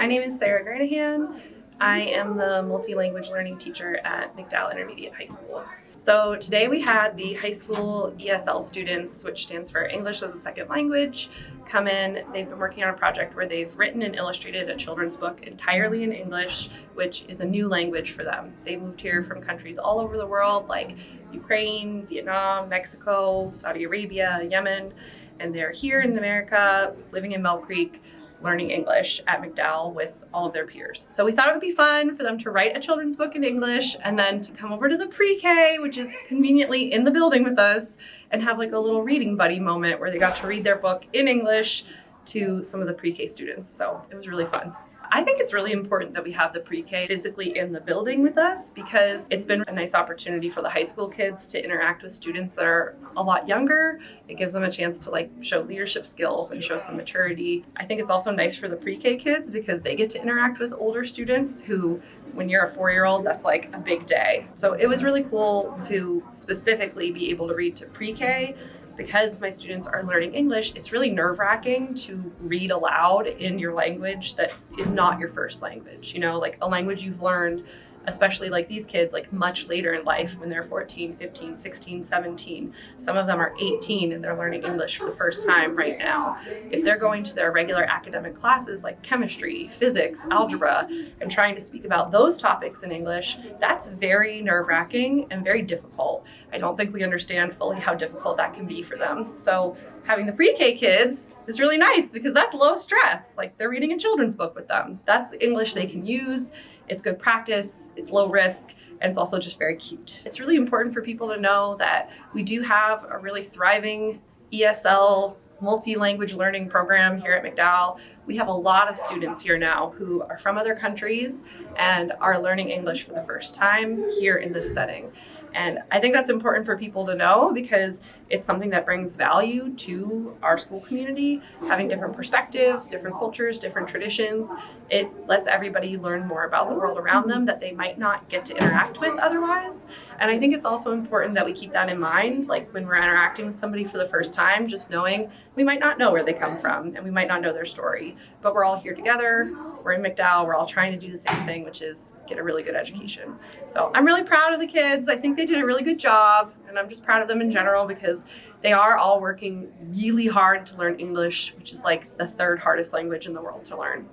My name is Sarah Granahan. I am the multi-language learning teacher at McDowell Intermediate High School. So today we had the high school ESL students, which stands for English as a Second Language, come in. They've been working on a project where they've written and illustrated a children's book entirely in English, which is a new language for them. They moved here from countries all over the world like Ukraine, Vietnam, Mexico, Saudi Arabia, Yemen, and they're here in America, living in Mill Creek, learning English at McDowell with all of their peers. So we thought it would be fun for them to write a children's book in English and then to come over to the pre-K, which is conveniently in the building with us, and have like a little reading buddy moment where they got to read their book in English to some of the pre-K students. So it was really fun. I think it's really important that we have the pre-K physically in the building with us because it's been a nice opportunity for the high school kids to interact with students that are a lot younger. It gives them a chance to show leadership skills and show some maturity. I think it's also nice for the pre-K kids because they get to interact with older students who, when you're a 4-year-old, that's like a big day. So it was really cool to specifically be able to read to pre-K. Because my students are learning English, it's really nerve-wracking to read aloud in your language that is not your first language. Like a language you've learned, especially like these kids, like much later in life when they're 14, 15, 16, 17. Some of them are 18 and they're learning English for the first time right now. If they're going to their regular academic classes like chemistry, physics, algebra, and trying to speak about those topics in English, that's very nerve-wracking and very difficult. I don't think we understand fully how difficult that can be for them. So having the pre-K kids is really nice because that's low stress. Like they're reading a children's book with them. That's English they can use. It's good practice, it's low risk, and it's also just very cute. It's really important for people to know that we do have a really thriving ESL multi-language learning program here at McDowell. We have a lot of students here now who are from other countries and are learning English for the first time here in this setting. And I think that's important for people to know because it's something that brings value to our school community, having different perspectives, different cultures, different traditions. It lets everybody learn more about the world around them that they might not get to interact with otherwise. And I think it's also important that we keep that in mind, like when we're interacting with somebody for the first time, just knowing we might not know where they come from and we might not know their story, but we're all here together. We're in McDowell. We're all trying to do the same thing, which is get a really good education. So I'm really proud of the kids. I think they did a really good job, and I'm just proud of them in general because they are all working really hard to learn English, which is like the third hardest language in the world to learn.